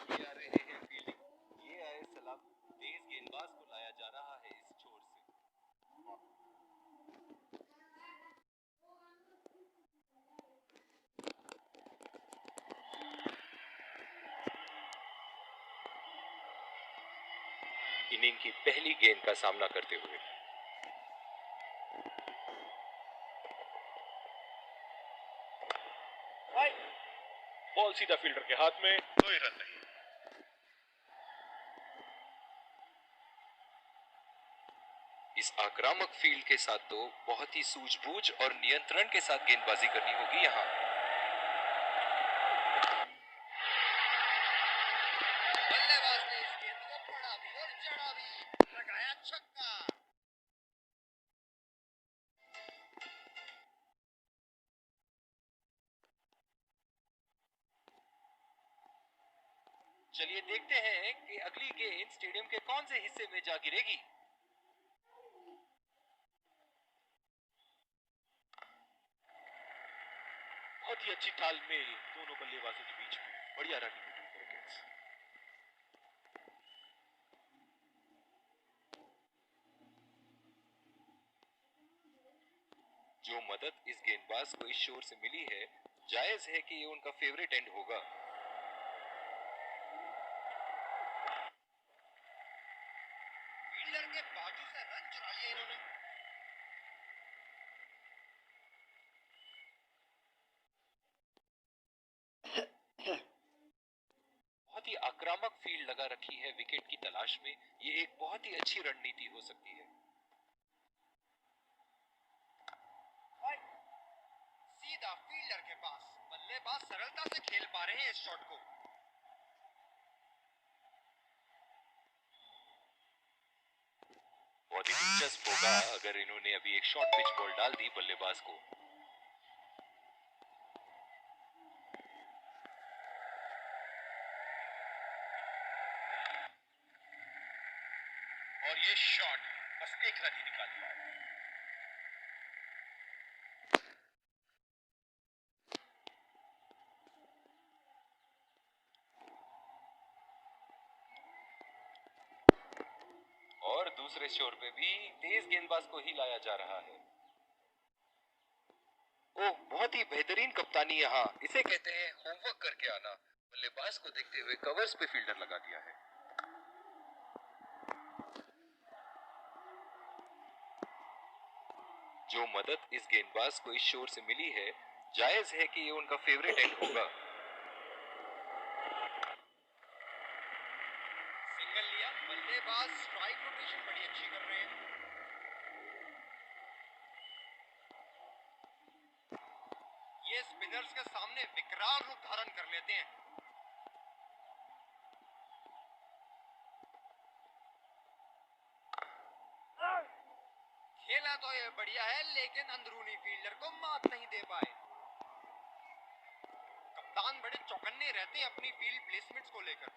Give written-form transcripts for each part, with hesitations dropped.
ये आ रहे हैं फील्डिंग, ये आए सलाम, तेज गेंदबाज को लाया जा रहा है इस छोर से। इनिंग की पहली गेंद का सामना करते हुए बॉल सीधा फील्डर के हाथ में, कोई रन नहीं। इस आक्रामक फील्ड के साथ तो बहुत ही सूझबूझ और नियंत्रण के साथ गेंदबाजी करनी होगी यहाँ। बल्लेबाज ने इस गेंद को पड़ा भी और जड़ा भी, लगाया छक्का। चलिए देखते हैं कि अगली गेंद स्टेडियम के कौन से हिस्से में जा गिरेगी। बहुत ही अच्छी तालमेल दोनों बल्लेबाजों के बीच में, बढ़िया रनिंग बिटवीन द विकेट्स। जो मदद इस गेंदबाज को इस शोर से मिली है, जायज है कि ये उनका फेवरेट एंड होगा। फील्डर के बाजू से रन चुरा लिया इन्होंने। बहुत ही आक्रामक फील्ड लगा रखी है विकेट की तलाश में, ये एक बहुत ही अच्छी रणनीति हो सकती है। सीधा फील्डर के पास, बल्लेबाज सरलता से खेल पा रहे हैं इस शॉट को। बहुत ही दिलचस्प होगा अगर इन्होंने अभी एक शॉर्ट पिच बॉल डाल दी बल्लेबाज को। और ये शॉट बस एक रन ही निकाल पाया। और दूसरे छोर पे भी तेज गेंदबाज को ही लाया जा रहा है। ओह, बहुत ही बेहतरीन कप्तानी यहाँ, इसे कहते हैं होमवर्क करके आना। बल्लेबाज को देखते हुए कवर्स पे फील्डर लगा दिया है। जो मदद इस गेंदबाज को इस शोर से मिली है, जायज है कि ये उनका फेवरेट एंड होगा। सिंगल लिया, बल्लेबाज स्ट्राइक रोटेशन बड़ी अच्छी कर रहे हैं। ये स्पिनर्स के सामने विकराल रूप धारण कर लेते हैं। खेला तो ये बढ़िया है, लेकिन अंदरूनी फील्डर को मात नहीं दे पाए। कप्तान बड़े चौकन्ने रहते हैं अपनी फील्ड प्लेसमेंट्स को लेकर।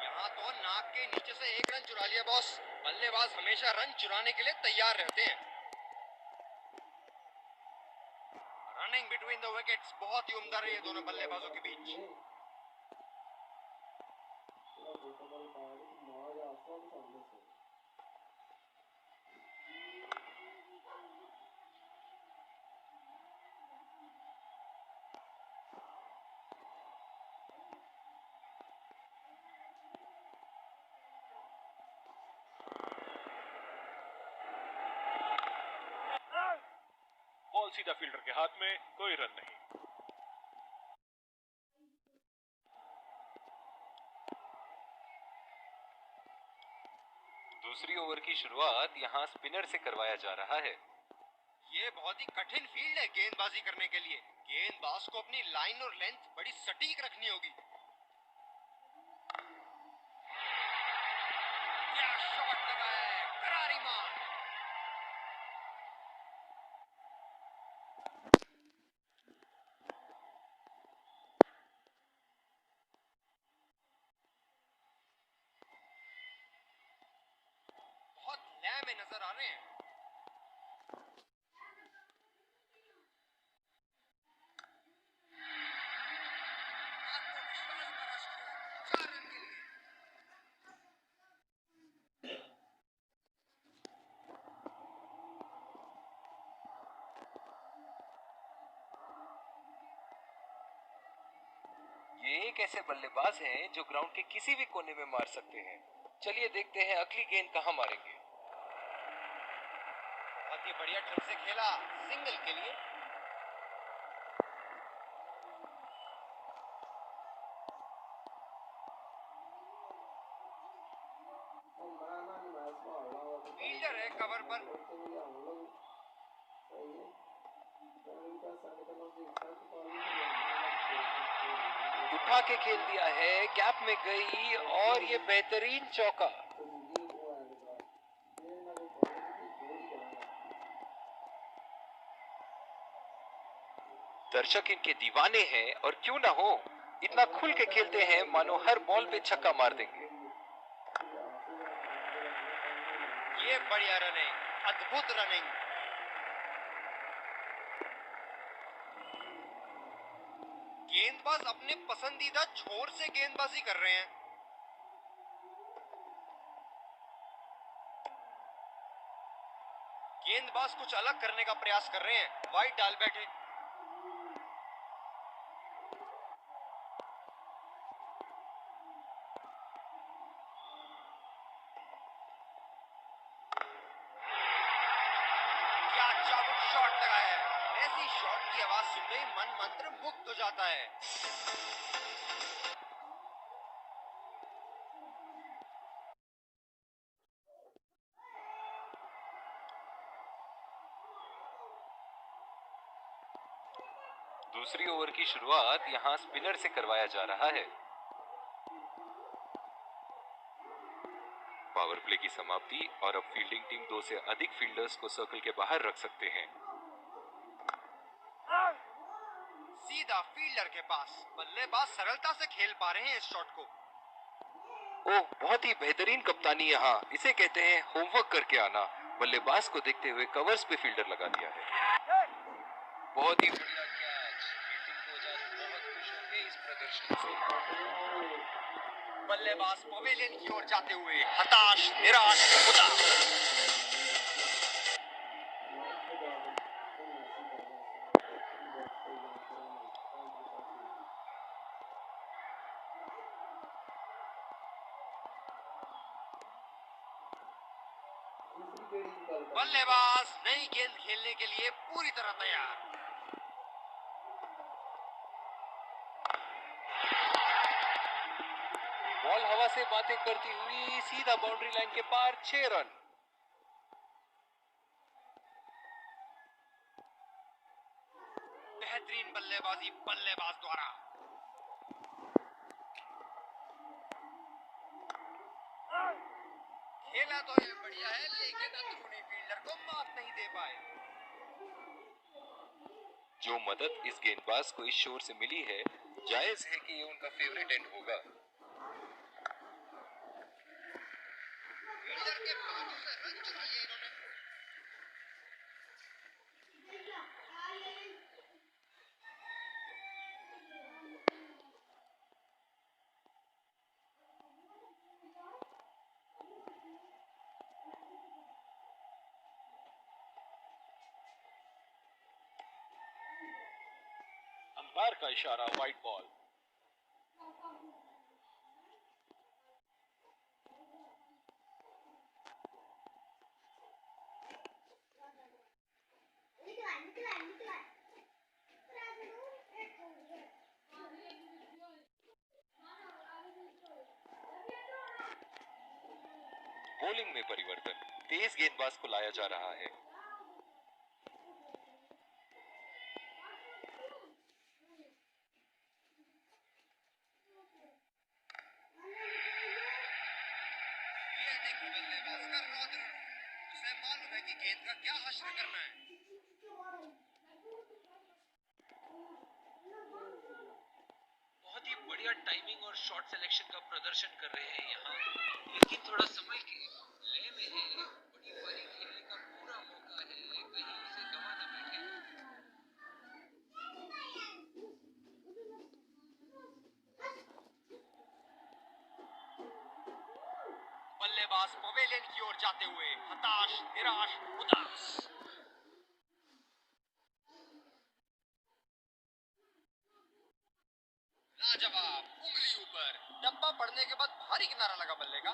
यहाँ तो नाक के नीचे से एक रन चुरा लिया बॉस। बल्लेबाज हमेशा रन चुराने के लिए तैयार रहते हैं। रनिंग बिटवीन द विकेट्स बहुत ही उम्दा रही है दोनों बल्लेबाजों के बीच। बॉल सीधा फील्डर के हाथ में, कोई रन नहीं। दूसरी ओवर की शुरुआत यहाँ स्पिनर से करवाया जा रहा है। ये बहुत ही कठिन फील्ड है गेंदबाजी करने के लिए। गेंदबाज को अपनी लाइन और लेंथ बड़ी सटीक रखनी होगी। आ रहे हैं। आत्मविश्वास भरा स्ट्रोक 4 रन के लिए। ये एक ऐसे बल्लेबाज हैं जो ग्राउंड के किसी भी कोने में मार सकते हैं। चलिए देखते हैं अगली गेंद कहां मारेंगे। बहुत ही बढ़िया ढंग से खेला, सिंगल के लिए। फील्डर है कवर पर। उठा के खेल दिया है, कैप में गई और ये बेहतरीन चौका। दर्शक इनके दीवाने हैं और क्यों ना हो, इतना खुल के खेलते हैं मानो हर बॉल पे छक्का मार देंगे। ये बढ़िया रनिंग, अद्भुत रनिंग। गेंदबाज अपने पसंदीदा छोर से गेंदबाजी कर रहे हैं। गेंदबाज कुछ अलग करने का प्रयास कर रहे हैं, वाइड डाल बैठे। क्या चाबुक शॉट लगाया है। ऐसी शॉट की आवाज सुनते ही मन मंत्र मुक्त हो जाता है। दूसरी ओवर की शुरुआत यहां स्पिनर से करवाया जा रहा है। पावर प्ले की समाप्ति और अब फील्डिंग टीम 2 से अधिक फील्डर्स को सर्कल के बाहर रख सकते हैं। सीधा फील्डर के पास, बल्लेबाज सरलता से खेल पा रहे हैं इस शॉट को। ओह, बहुत ही बेहतरीन कप्तानी यहाँ, इसे कहते हैं होमवर्क करके आना। बल्लेबाज को देखते हुए कवर्स पे फील्डर लगा दिया है। बहुत ही बढ़िया कैच। फील्डिंग कोच आज बहुत खुश होंगे इस प्रदर्शन से। बल्लेबाज पवेलियन की ओर जाते हुए हताश, निराश, उदास। बल्लेबाज नई गेंद खेलने के लिए पूरी तरह तैयार। बॉल हवा से बातें करती हुई सीधा बाउंड्री लाइन के पार, 6 रन। बेहतरीन बल्लेबाजी बल्लेबाज द्वारा। खेला तो ये बढ़िया है, लेकिन अंदरूनी फील्डर को मात नहीं दे पाए। जो मदद इस गेंदबाज को इस शोर से मिली है, जायज है कि ये उनका फेवरेट एंड होगा। फील्डर के बाजू से रन चुरा लिया इन्होंने। अंपायर का इशारा, वाइड बॉल। बॉलिंग में परिवर्तन, तेज गेंदबाज को लाया जा रहा है। ये देखो बल्लेबाज का रौद्र रूप, उसे मालूम है कि गेंद का क्या हश्र करना है। बहुत ही बढ़िया टाइमिंग और शॉट सिलेक्शन का प्रदर्शन कर रहे हैं यहाँ, लेकिन थोड़ा समय के ले में है। पारी खेलने का पूरा मौका है, कहीं उसे गवा न बैठे। बल्लेबाज पवेलियन की ओर जाते हुए हताश, निराश, उदास। लाजवाब, उंगली ऊपर। डब्बा पड़ने के बाद भारी किनारा लगा बल्ले का।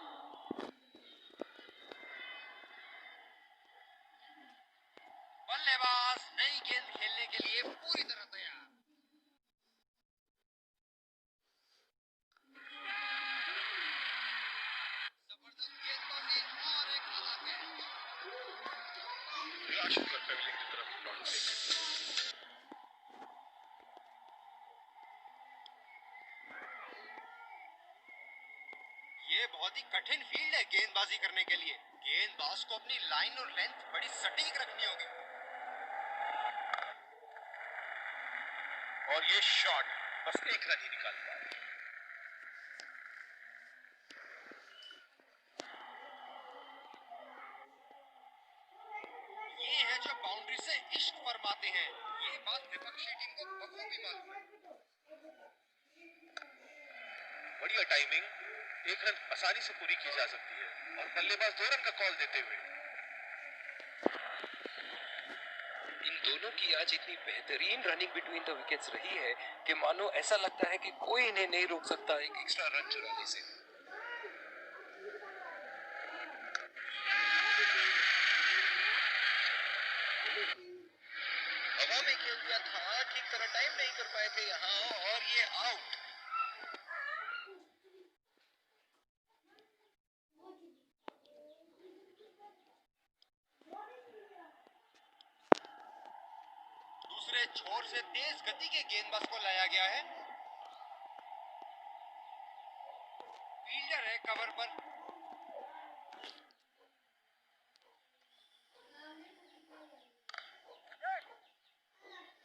बल्लेबाज नई गेंद खेलने के लिए पूरी तरह तैयार। जबरदस्त गेंदबाजी और एक आला कैच। निराश होकर पवेलियन की तरफ लौट गए। ये बहुत ही कठिन फील्ड है गेंदबाजी करने के लिए। गेंदबाज को अपनी लाइन और लेंथ बड़ी सटीक रखनी होगी। और ये शॉट बस एक रन ही निकाल पाए। ये है जो बाउंड्री से इश्क फरमाते हैं। ये बात विपक्षी टीम को बखूबी मालूम है। बढ़िया टाइमिंग, एक रन आसानी से पूरी की जा सकती है और बल्लेबाज 2 रन का कॉल देते हुए। इन दोनों की आज इतनी बेहतरीन रनिंग बिटवीन द विकेट्स रही है कि मानो ऐसा लगता है कि कोई इन्हें नहीं रोक सकता एक एक्स्ट्रा रन चुराने से। हवा में खेल दिया था, ठीक तरह टाइम नहीं कर पाए थे यहाँ और ये आउट। दूसरे छोर से तेज गति के गेंदबाज को लाया गया है। फील्डर है कवर पर।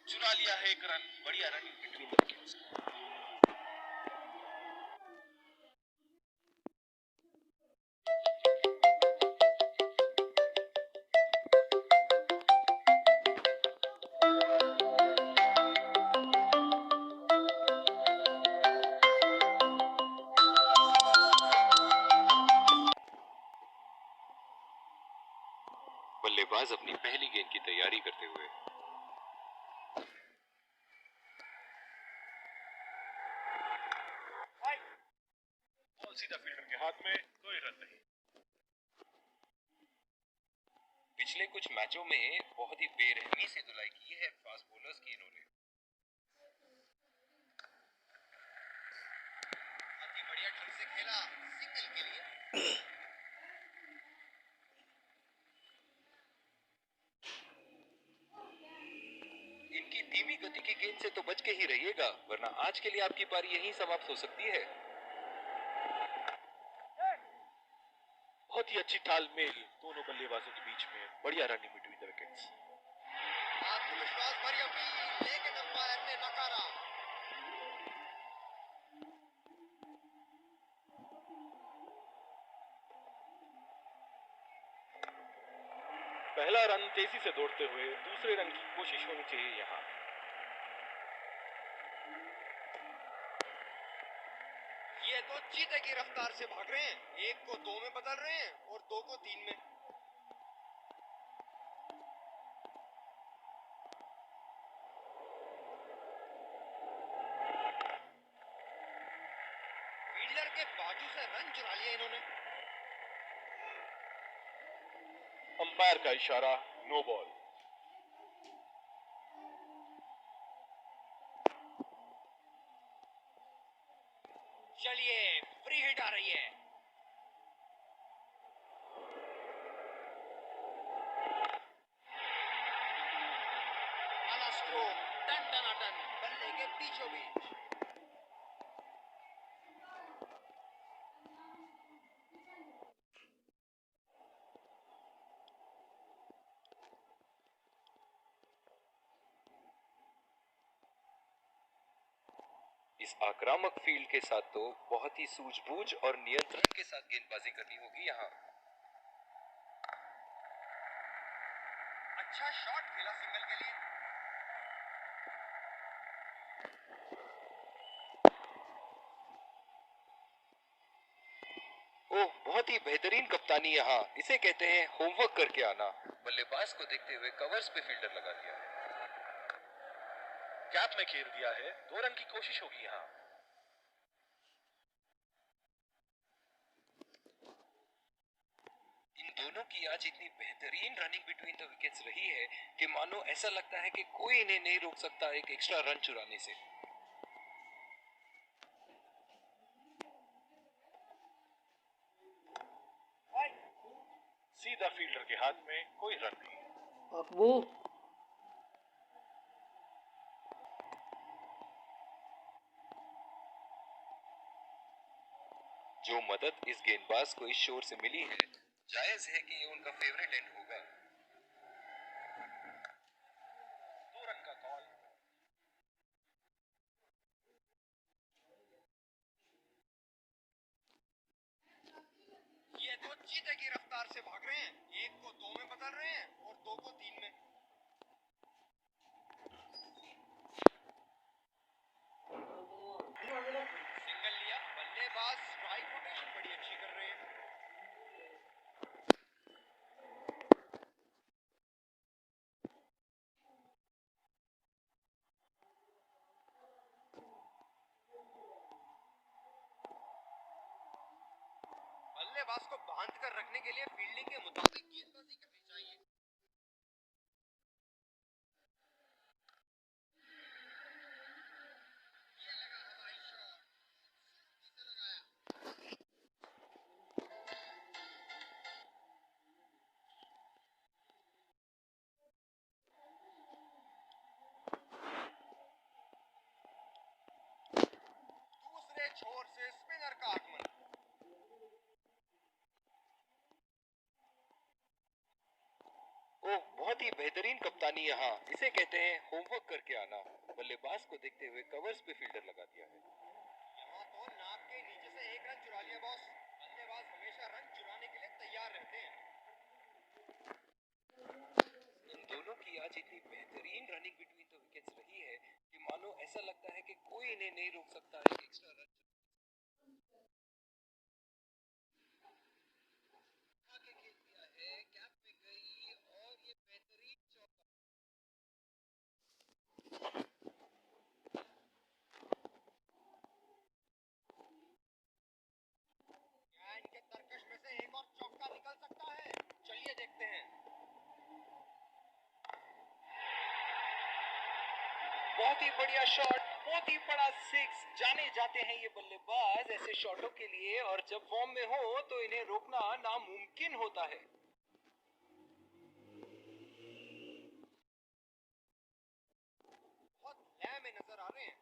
चुरा लिया है एक रन। बढ़िया रनिंग बिटवीन द विकेट्स। बल्लेबाज अपनी पहली गेंद की तैयारी करते हुए। बॉल सीधा फील्डर के हाथ में, कोई रन नहीं। पिछले कुछ मैचों में बहुत ही बेरहमी से धुलाई की है फास्ट बॉलर्स की इन्होंने। अति बढ़िया ढंग से खेला सिंगल के लिए। इनकी धीमी गति की गेंद से तो बच के ही रहिएगा, वरना आज के लिए आपकी पारी यहीं समाप्त हो सकती है। बहुत ही अच्छी तालमेल दोनों बल्लेबाजों के बीच में। बढ़िया रनिंग बिटवीन द विकेट्स। आत्मविश्वास भरी अपील, लेकिन अंपायर ने नकारा। पहला रन तेजी से दौड़ते हुए दूसरे रन की कोशिश होनी चाहिए यहाँ। ये तो चीते की रफ्तार से भाग रहे हैं। एक को 2 में बदल रहे हैं और 2 को 3 में। फील्डर के बाजू से रन चुरा लिया इन्होंने। अंपायर का इशारा, नो बॉल। चलिए, फ्री हिट आ रही है। आला स्ट्रोक, टन टनाटन, बल्ले के बीचों बीच। इस आक्रामक फील्ड के साथ तो बहुत ही सूझबूझ और नियंत्रण के साथ गेंदबाजी करनी होगी यहाँ। अच्छा शॉट खेला सिंगल के लिए। ओह, बहुत ही बेहतरीन कप्तानी यहाँ, इसे कहते हैं होमवर्क करके आना। बल्लेबाज को देखते हुए कवर्स पे फील्डर लगा दिया है। गैप में घेर दिया है, 2 रन की कोशिश होगी यहाँ। इन दोनों की आज इतनी बेहतरीन रनिंग बिटवीन द विकेट्स रही है कि मानो ऐसा लगता है कि कोई इन्हें नहीं रोक सकता एक एक्स्ट्रा रन चुराने से। सीधा फील्डर के हाथ में, कोई रन नहीं। अकबू जो मदद इस गेंदबाज को इस शोर से मिली है, जायज है कि ये उनका फेवरेट एंड होगा। 2 रन का कॉल। ये तो चीते की रफ्तार से भाग रहे हैं, 1 को 2 में बदल रहे हैं और 2 को 3 में। सिंगल लिया, बल्लेबाज स्ट्राइक रोटेशन बड़ी अच्छी कर रहे हैं। बल्लेबाज को बांध कर रखने के लिए फील्डिंग के मुताबिक गेंदबाजी करनी चाहिए। ये लगा हवाई शॉट, किसे लगाया? दूसरे छोर से स्पिनर का आगमन। ओह, बहुत ही बेहतरीन कप्तानी यहाँ, इसे कहते हैं होमवर्क करके आना। बल्लेबाज को देखते हुए कवर्स पे फील्डर लगा दिया है। यहाँ तो नाप के नीचे से 1 रन चुरा लिया बॉस। बल्लेबाज हमेशा रन चुराने के लिए तैयार रहते हैं। इन दोनों की आज इतनी बेहतरीन रनिंग बिटवीन द विकेट्स रही है कि मानो ऐसा लगता है कि कोई इन्हें नहीं रोक सकता एक एक्स्ट्रा रन आगे खेल दिया है, कैप में गई और ये बेहतरीन चौका। क्या इनके तरकश में से एक और चौका निकल सकता है? चलिए देखते हैं। बहुत ही बढ़िया शॉट, बहुत ही बड़ा सिक्स। जाने जाते हैं ये बल्लेबाज ऐसे शॉटों के लिए, और जब फॉर्म में हो तो इन्हें रोकना नामुमकिन होता है। बहुत लय में नजर आ रहे हैं।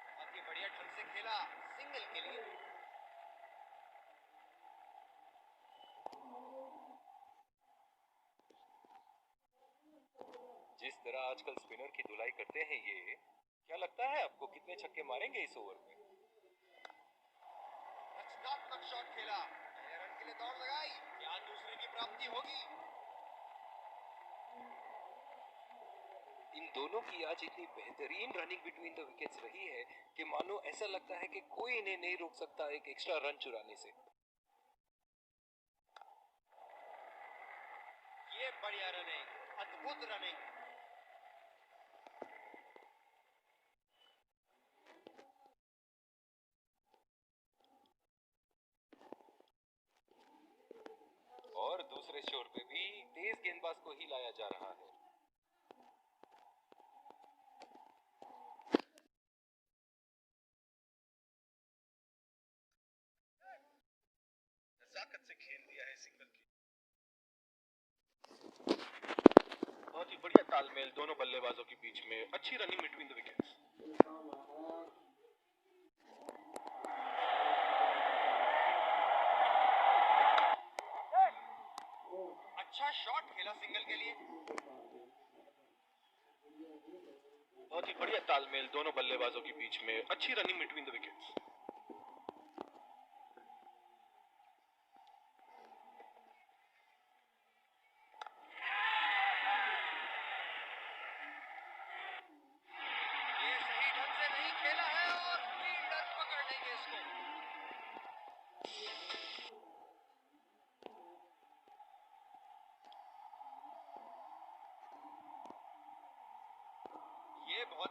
बहुत ही बढ़िया ढंग से खेला, सिंगल के लिए। जिस तरह आजकल स्पिनर की धुलाई करते हैं ये, क्या लगता है आपको कितने छक्के मारेंगे इस ओवर में? रचनात्मक शॉट खेला, पहले रन के लिए दौड़ लगाई, क्या दूसरे की प्राप्ति होगी? इन दोनों की आज इतनी बेहतरीन रनिंग बिटवीन द विकेट्स रही है कि मानो ऐसा लगता है कि कोई इन्हें नहीं रोक सकता एक एक्स्ट्रा रन चुराने से। ये बढ़िया रनिंग, अद्भुत रनिंग। और दूसरे छोर पे भी तेज गेंदबाज को ही लाया जा रहा है। नजाकत से खेल दिया है सिंगल की। बहुत ही बढ़िया तालमेल दोनों बल्लेबाजों के बीच में, अच्छी रनिंग बिटवीन द विकेट्स। अच्छा शॉट खेला सिंगल के लिए। बहुत ही बढ़िया तालमेल दोनों बल्लेबाजों के बीच में, अच्छी रनिंग बिटवीन द विकेट्स।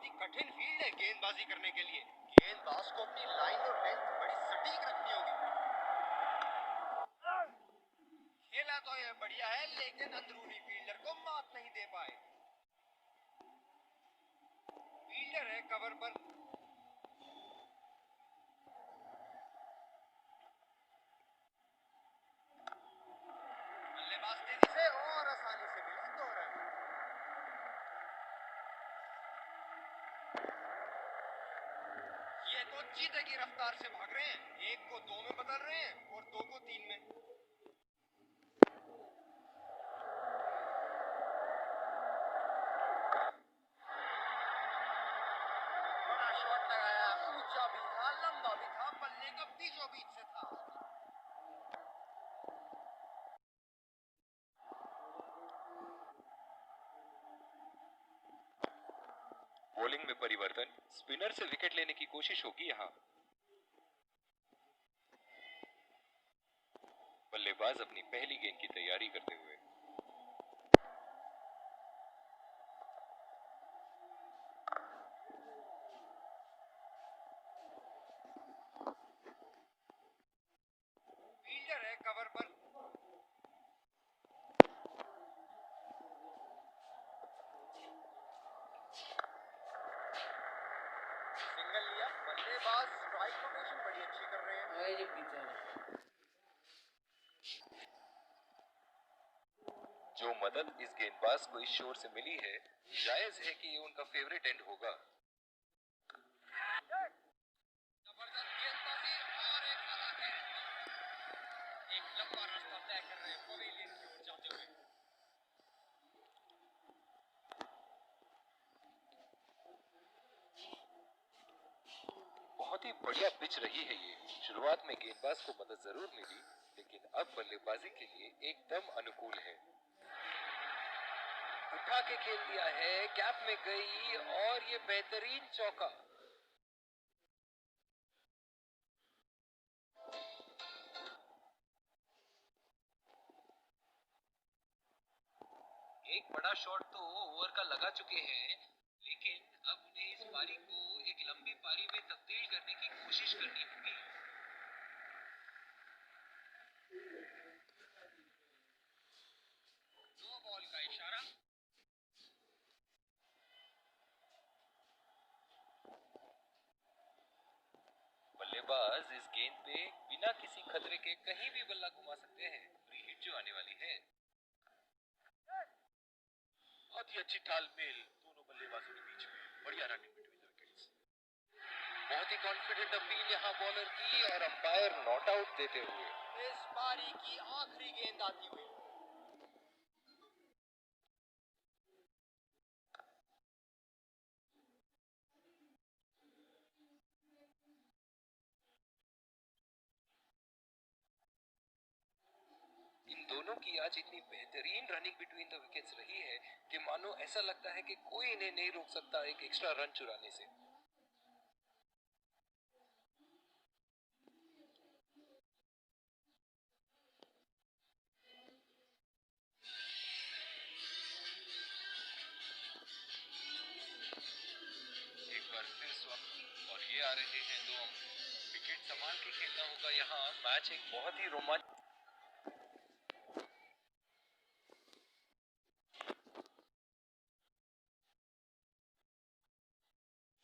बहुत ही कठिन फील्ड है गेंदबाजी करने के लिए। गेंदबाज को अपनी लाइन और लेंथ बड़ी सटीक रखनी होगी। खेला तो यह बढ़िया है, लेकिन अंदरूनी फील्डर को मात नहीं दे पाए। फील्डर है कवर पर। बल्लेबाज तेजी से और आसानी से मिले 2 रन। ये तो चीते की रफ्तार से भाग रहे हैं। 1 को 2 में बदल रहे हैं और 2 को 3 में। बड़ा शॉट लगाया, ऊंचा भी था, लंबा भी था, बल्ले का बीचों बीच से था। बॉलिंग में परिवर्तन, स्पिनर से विकेट लेने की कोशिश होगी यहाँ। बल्लेबाज अपनी पहली गेंद की तैयारी करते हुए। फील्डर है कवर पर। सिंगल लिया। बल्लेबाज स्ट्राइक रोटेशन बड़ी अच्छी कर रहे हैं। ये पीछे है। जो मदद इस गेंदबाज को इस शोर से मिली है, जायज है कि ये उनका फेवरेट एंड होगा। जबरदस्त गेंदबाजी और एक लगा के एक लंबा रास्ता तय कर रहे हैं पवेलियन की ओर जाते हुए। बहुत ही बढ़िया पिच रही है ये। शुरुआत में गेंदबाज को मदद जरूर मिली, लेकिन अब बल्लेबाजी के लिए एकदम अनुकूल है। उठा के खेल दिया है, कैप में गई और ये बेहतरीन चौका। एक बड़ा शॉट तो ओवर का लगा चुके हैं, लेकिन अब उन्हें इस पारी को एक लंबी पारी में तब्दील करने की कोशिश करनी होगी। नो बॉल का इशारा। बल्लेबाज इस गेंद पे बिना किसी खतरे के कहीं भी बल्ला घुमा सकते हैं। फ्री हिट जो आने वाली है। बहुत ही अच्छी तालमेल दोनों बल्लेबाजों के बीच में। बढ़िया रनिंग बिटवीन द विकेट्स। बहुत ही कॉन्फिडेंट अपील यहाँ बॉलर की और अंपायर नॉट आउट देते हुए। इस पारी की आखिरी गेंद आती हुई। इन दोनों की आज इतनी बेहतरीन रनिंग बिटवीन द विकेट्स रही है कि मानो ऐसा लगता है कि कोई इन्हें नहीं रोक सकता एक एक्स्ट्रा रन चुराने से। एक बार फिर स्वप्न और ये आ रहे हैं 2 अंक। विकेट संभाल के खेलना होगा यहाँ। मैच एक बहुत ही रोमांचक।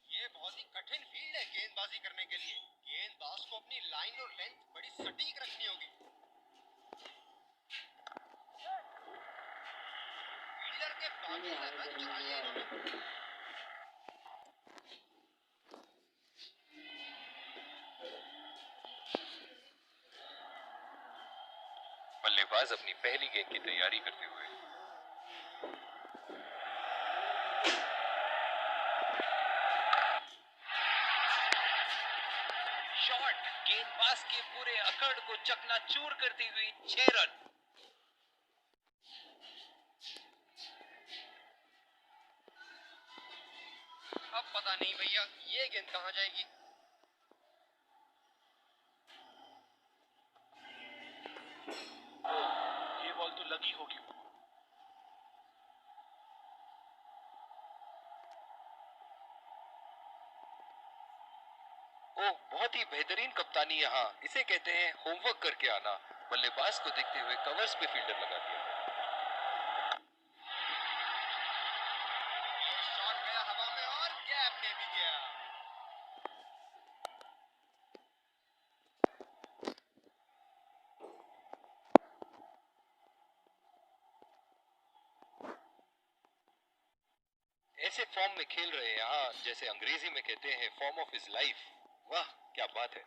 ये बहुत ही कठिन फील्ड है गेंदबाजी करने के लिए। गेंदबाज को अपनी लाइन और लेंथ बड़ी सटीक रखनी होगी। फील्डर के बाकी रन चुरा लिए इन्होंने। बल्लेबाज अपनी पहली गेंद की तैयारी करते हुए। शॉट गेंदबाज के पूरे अकड़ को चकनाचूर करती हुई 6 रन। अब पता नहीं भैया ये गेंद कहां जाएगी। ये बॉल तो लगी होगी। ओह, बहुत ही बेहतरीन कप्तानी यहाँ, इसे कहते हैं होमवर्क करके आना। बल्लेबाज को देखते हुए कवर्स पे फील्डर लगा दिया। ये शॉट गया हवा में और गैप में भी गया। ऐसे फॉर्म में खेल रहे हैं यहाँ, जैसे अंग्रेजी में कहते हैं फॉर्म ऑफ हिज लाइफ। वाह, क्या बात है।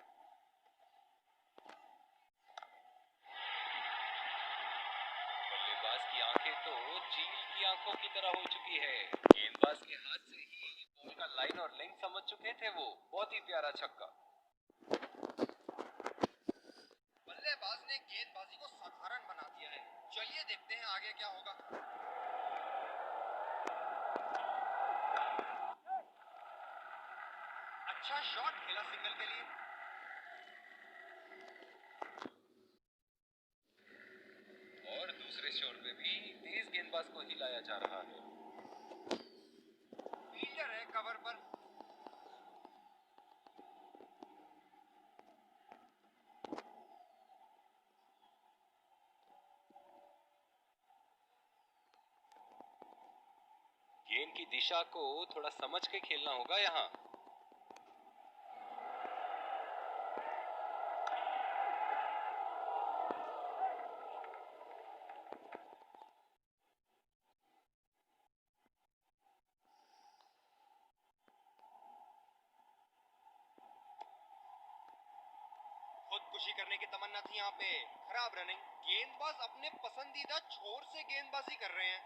बल्लेबाज की आंखें तो चील की आंखों की तरह हो चुकी है। गेंदबाज के हाथ से ही बॉल का लाइन और लेंथ समझ चुके थे वो। बहुत ही प्यारा छक्का। बल्लेबाज ने गेंदबाजी को साधारण बना दिया है। चलिए देखते हैं आगे क्या होगा। अच्छा शॉट खेला सिंगल के लिए। और दूसरे शॉट पे भी तेज गेंदबाज को हिलाया जा रहा है। फील्डर है कवर पर। गेंद की दिशा को थोड़ा समझ के खेलना होगा यहाँ। खुदकुशी करने की तमन्ना थी यहाँ पे। खराब रनिंग। गेंदबाज अपने पसंदीदा छोर से गेंदबाजी कर रहे हैं।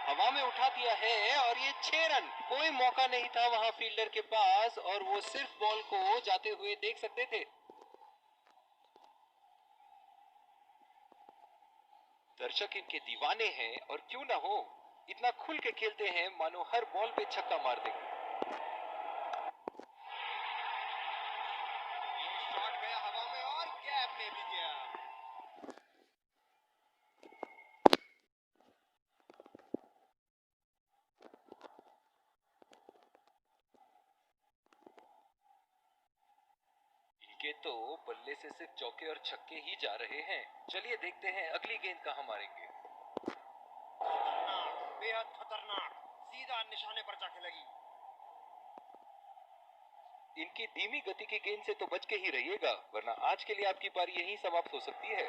हवा में उठा दिया है और ये 6 रन। कोई मौका नहीं था वहां फील्डर के पास और वो सिर्फ बॉल को जाते हुए देख सकते थे। दर्शक इनके दीवाने हैं और क्यों ना हो, इतना खुल के खेलते हैं मानो हर बॉल पे छक्का मार देंगे। ये शॉट गया हवा में और गैप में भी गया। इनके तो बल्ले से सिर्फ चौके और छक्के ही जा रहे हैं। चलिए देखते हैं अगली गेंद कहां मारेंगे। खतरनाक, बेहद खतरनाक, सीधा निशाने पर जाके लगी। इनकी धीमी गति की गेंद से तो बच के ही रहिएगा, वरना आज के लिए आपकी पारी यहीं समाप्त हो सकती है।